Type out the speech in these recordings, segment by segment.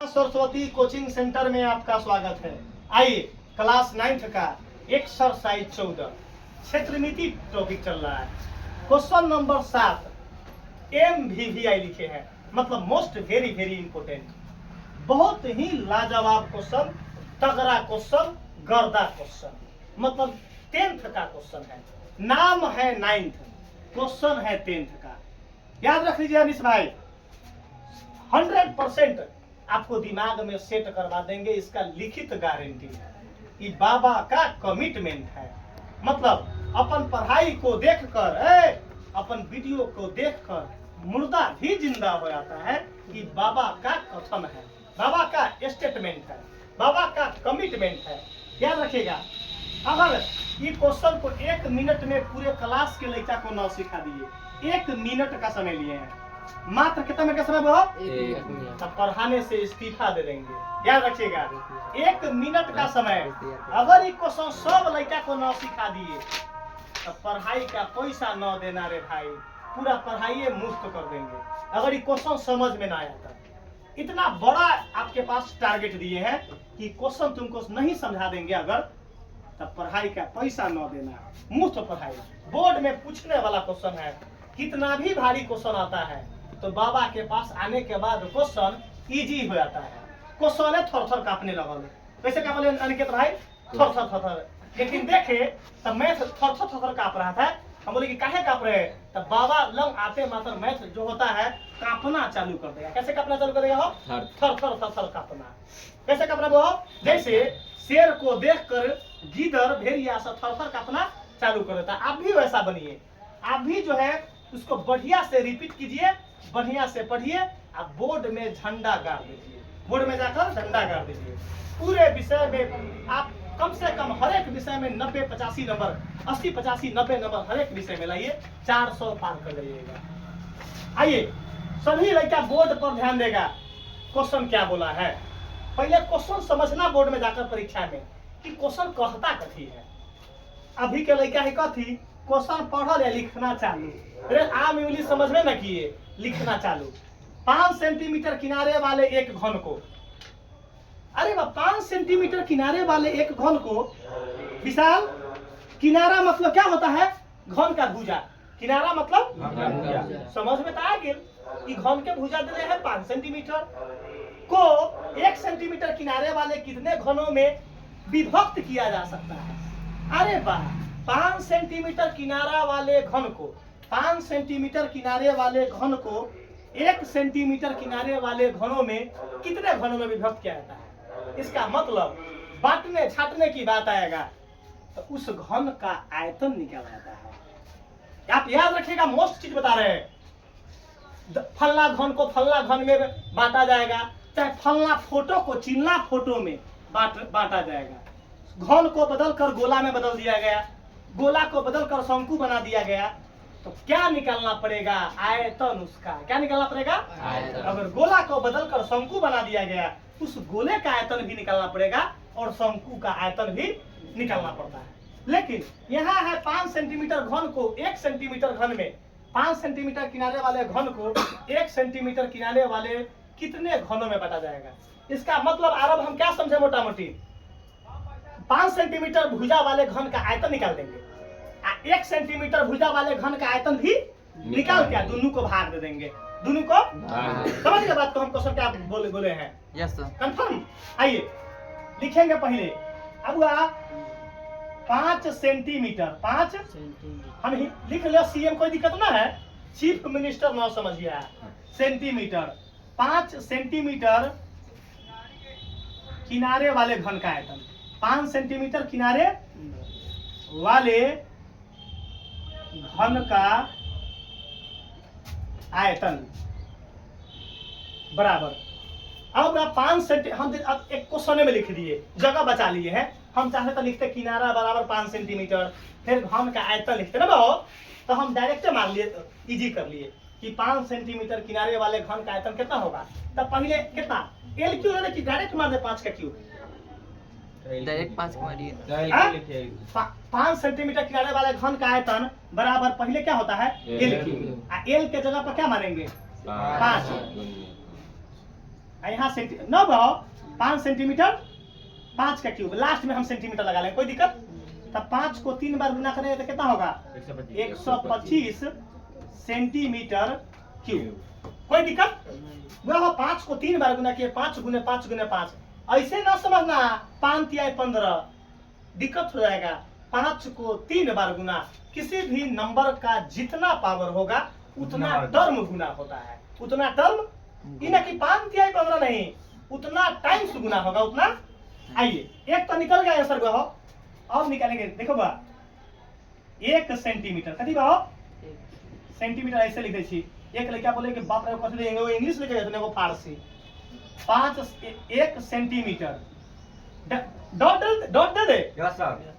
Saraswati coaching centre में आपका स्वागत है। आइए, क्लास 9th का एक्सरसाइज 14 क्षेत्रमिति टॉपिक चल रहा है। क्वेश्चन नंबर 7 MVVI लिखे हैं, मतलब मोस्ट वेरी वेरी इंपोर्टेंट, बहुत ही लाजवाब क्वेश्चन, तगड़ा क्वेश्चन, गर्दा क्वेश्चन, मतलब 10th का क्वेश्चन है। नाम है 9th, क्वेश्चन है 10th का। याद रख लीजिए अनिश भाई, 100% आपको दिमाग में सेट करवा देंगे, इसका लिखित गारंटी है। ये बाबा का कमिटमेंट है, मतलब अपन पढ़ाई को देखकर, अपन वीडियो को देखकर मुर्दा भी जिंदा हो जाता है। कि बाबा का कथन है, बाबा का स्टेटमेंट है, बाबा का कमिटमेंट है। याद रखिएगा, अगर ये क्वेश्चन को 1 मिनट में पूरे क्लास के लड़का को न सिखा दिए, 1 मिनट का समय लिए हैं, मात्र कितना मिनट का समय वो, 1 मिनट, तब पढ़ाने से इस्तीफा दे देंगे। याद रखिएगा, 1 मिनट का समय, अगर ये क्वेश्चन सब लड़का को न सिखा दिए तब पढ़ाई का पैसा न देना रे भाई, पूरा पढ़ाई मुफ्त कर देंगे अगर ये क्वेश्चन समझ में ना आया तब। इतना बड़ा आपके पास टारगेट दिए हैं कि क्वेश्चन तुमको नहीं समझा देंगे अगर, तब पढ़ाई का पैसा न देना, मुफ्त पढ़ाई। बोर्ड में पूछने वाला क्वेश्चन है, कितना भी भारी क्वेश्चन आता है तो बाबा के पास आने के बाद क्वेश्चन इजी हो जाता है। क्वेश्चन है थर थर कांपने लगल, कैसे कांपले अनिकेत भाई, थर थर थर थर। लेकिन देखे तब मैथ थर थर थर कांप रहा था। हम बोले कि काहे कांप रहे हैं, तब बाबा लंग आते मात्र मैथ जो होता है कांपना चालू कर देगा। कैसे कांपना चालू कर देगा हो, थर थर थर थर कांपना। कैसे कांपना वो, जैसे शेर को देखकर गीदड़ भेड़िया सब थर थर कांपना चालू कर देता है। आप भी वैसा बनिए, आप भी जो है उसको बढ़िया से रिपीट कीजिए, बढ़िया से पढ़िए, आप बोर्ड में झंडा गाड़ दीजिए, बोर्ड में जाकर झंडा गाड़ दीजिए। पूरे विषय में आप कम से कम हर एक विषय में 90-85 नंबर, 80-85-90 नंबर हर एक विषय में लाइए, 400 पार कर जाइएगा। आइए, सभी लड़का बोर्ड पर ध्यान देगा, क्वेश्चन क्या बोला है। पहले क्वेश्चन समझना बोर्ड में जाकर परीक्षा में कि क्वेश्चन कहता कथी है। अभी के लड़का है कथी, क्वेश्चन पढ़ल या लिखना चालू। अरे आम इंग्लिश समझ में न किए, लिखना चालू। 5 सेंटीमीटर किनारे वाले एक घन को, अरे वाह, 5 सेंटीमीटर किनारे वाले एक घन को विशाल, किनारा मतलब क्या होता है, घन का भुजा, किनारा मतलब समझ में तो आ गया कि घन के भुजा दिले है 5 सेंटीमीटर को 1 सेंटीमीटर किनारे वाले कितने घनों में विभक्त किया जा सकता है। अरे वाह, 5 सेंटीमीटर किनारा वाले घन को, 5 सेंटीमीटर किनारे वाले घन को 1 सेंटीमीटर किनारे वाले घनों में कितने घनों में विभक्त किया जाता है। इसका मतलब बांटने छाटने की बात आएगा तो उस घन का आयतन निकाला जाता है। आप याद रखिएगा, मोस्ट चीज बता रहे हैं, फलना घन को फलना घन में बांटा जाएगा, चाहे फलना फोटो को चिल्ला फोटो में बांटा जाएगा। घन को बदलकर गोला में बदल दिया गया, गोला को बदलकर शंकु बना दिया गया, तो क्या निकालना पड़ेगा, आयतन। उसका क्या निकालना पड़ेगा, आयतन। अगर गोला को बदलकर शंकु बना दिया गया, उस गोले का आयतन भी निकालना पड़ेगा और शंकु का आयतन भी निकालना पड़ता है। लेकिन यहाँ है 5 सेंटीमीटर घन को 1 सेंटीमीटर घन में, 5 सेंटीमीटर किनारे वाले घन को 1 सेंटीमीटर किनारे वाले कितने घनों में बांटा जाएगा। इसका मतलब आरब हम क्या समझे, मोटा मोटी 5 सेंटीमीटर भुजा वाले घन का आयतन निकाल देंगे, 1 सेंटीमीटर भुजा वाले घन का आयतन भी निकाल के दोनों को भाग दे देंगे, दोनों को। समझ गए बात को, हम क्वेश्चन क्या बोले हैं। Yes sir, confirm. आइए लिखेंगे पहले, अब 5 सेंटीमीटर, 5 हम लिख लो, सीएम कोई दिक्कत ना है, चीफ मिनिस्टर ना समझिए, सेंटीमीटर, 5 सेंटीमीटर किनारे वाले घन का आयतन, 5 सेंटीमीटर किनारे वाले घन का आयतन बराबर। अब 5 सेंटीमीटर, हम अब एक क्वेश्चन में लिख दिए, जगह बचा लिए हैं। हम चाहते तो लिखते किनारा बराबर 5 सेंटीमीटर, फिर घन का आयतन लिखते ना बहु, तो हम डायरेक्ट मान लिए, इजी कर लिए कि 5 सेंटीमीटर किनारे वाले घन का आयतन कितना होगा। तब पहले कितना एल क्यू लेने की डायरेक्ट मार दे, 5 का क्यू, डायरेक्ट 5 मारिए। 5 सेंटीमीटर किनारे वाले घन का आयतन बराबर पहले क्या होता है, एल क्यू। एल के जगह पर क्या मारेंगे, 5। यहाँ नौ बहो 5 सेंटीमीटर 5 का क्यूब, लास्ट में हम सेंटीमीटर लगा लेंगे, कोई दिक्कत। तब 5 को 3 बार गुना करेंगे तो कितना होगा 125 सेंटीमीटर क्यूब, कोई दिक्कत। वह 5 को 3 बार गुना किए, 5 गुने 5 गुने 5, ऐसे ना समझना 5 तिहाई 15, दिक्कत हो जाएगा। 5 को 3 बार गुना, किसी भी नंबर का जितना पावर होगा उतना टर्म गुना होता है, उतना टर्म, इना कि 5 तिहाई 15 नहीं, उतना टाइम्स गुना होगा उतना। आइए एक तो निकल गया आंसर बहो, अब निकालेंगे, देखो बा 1 सेंटीमीटर कथी बहो सेंटीमीटर ऐसे लिख दै छी। एक लड़का बोले कि बाप रे कथी देंगे, वो इंग्लिश लिखे जाते वो फारसी। 1 सेंटीमीटर डॉट दे दे यस सर।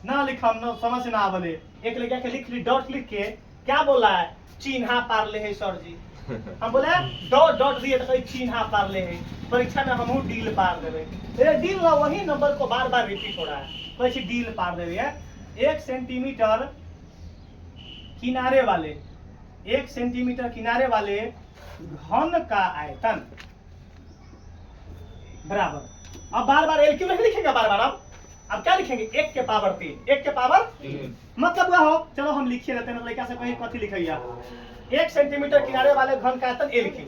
ना लिखा हम ना समझ ना बोले। एक लड़का के लिख ली डॉट लिख के, क्या बोला है चिन्हा पार ले है सर जी। हम बोले डॉट डॉट दिए तो कहीं चिन्हा पार ले है, परीक्षा में हम डील पार देवे। डील ना वही नंबर को बार बार रिपीट हो रहा है, वैसे डील पार देवे है। 1 सेंटीमीटर किनारे वाले, 1 सेंटीमीटर किनारे वाले घन का आयतन बराबर, अब बार बार एल क्यों नहीं लिखेंगे बार बार, अब क्या लिखेंगे 1 के पावर 3, 1 के पावर 3 मतलब क्या हो, चलो हम लिखे रहते हैं लड़का से कहीं कथी लिखिया 1 सेंटीमीटर किनारे वाले घन का आयतन एल क्यू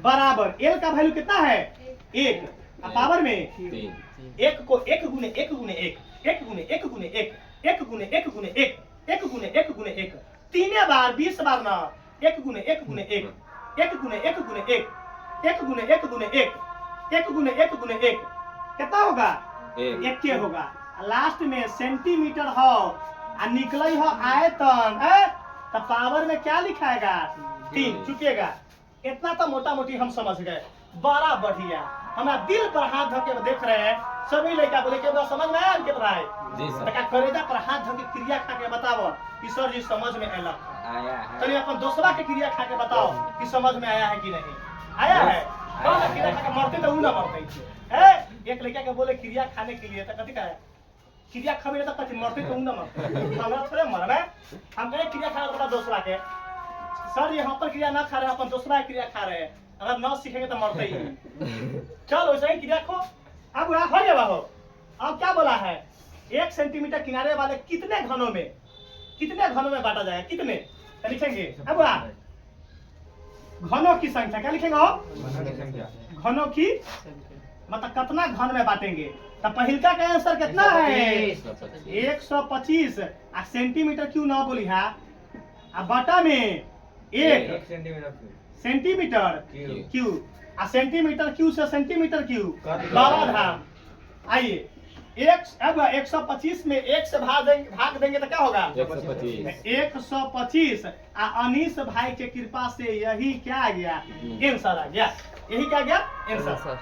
बराबर, एल का वैल्यू कितना है 1, अब पावर में 1 को 1 गुने 1 गुने 1, 1 गुने 1 गुने 1, 1 गुने 1 गुने 1, 1 गुने 1 गुने 1, 3 बार 20 बार ना, 1 गुने 1 गुने 1, 1 गुने 1 गुने 1, 1 गुने 1 गुने 1, 1 गुने 1 गुने 1, कितना होगा 1 के होगा। लास्ट में सेंटीमीटर हो और निकल हो आयतन, तो पावर में क्या लिखाएगा 3, चुकेगा। इतना तो मोटा मोटी हम समझ गए, बड़ा बढ़िया। हमारा दिल पर हाथ धो के देख रहे हैं सभी लड़का बोले के समझ में आया कितना है जी सर। तका करेजा पर हाथ धो के क्रिया खा के बताओ कि सर जी समझ में आया आया है। चलिए अपन दूसरा के क्रिया खा के बताओ कि समझ में आया है कि नहीं आया है। कौन क्रिया खा के मरते तो ना मरते है। एक लड़का के बोले क्रिया खाने के लिए तो कथी का है क्रिया खावे तो कथी मरते तो ना मरते, हमरा थोड़े मरना है। हम कहे क्रिया खा बता दूसरा के, सर यहाँ पर क्रिया ना खा रहे अपन दूसरा क्रिया खा रहे हैं, अगर न सीखेंगे तो मरते ही। चलो वैसे ही क्रिया खो। अब हो गया हो। अब क्या बोला है 1 सेंटीमीटर किनारे वाले कितने घनों में बांटा जाएगा, कितने तो लिखेंगे। अब घनों की संख्या क्या लिखेंगे घनों की मतलब कितना घन में बांटेंगे। तो पहिलका का आंसर कितना है 125, आ सेंटीमीटर क्यों ना बोली है, आ बटा में 1 सेंटीमीटर क्यू, आ सेंटीमीटर क्यू से सेंटीमीटर क्यू बाबा धाम। आइए अब 125 में 1 से भाग देंगे तो क्या होगा 125। आ अनीस भाई के कृपा से यही क्या आ गया आंसर आ गया, यही क्या गया आंसर।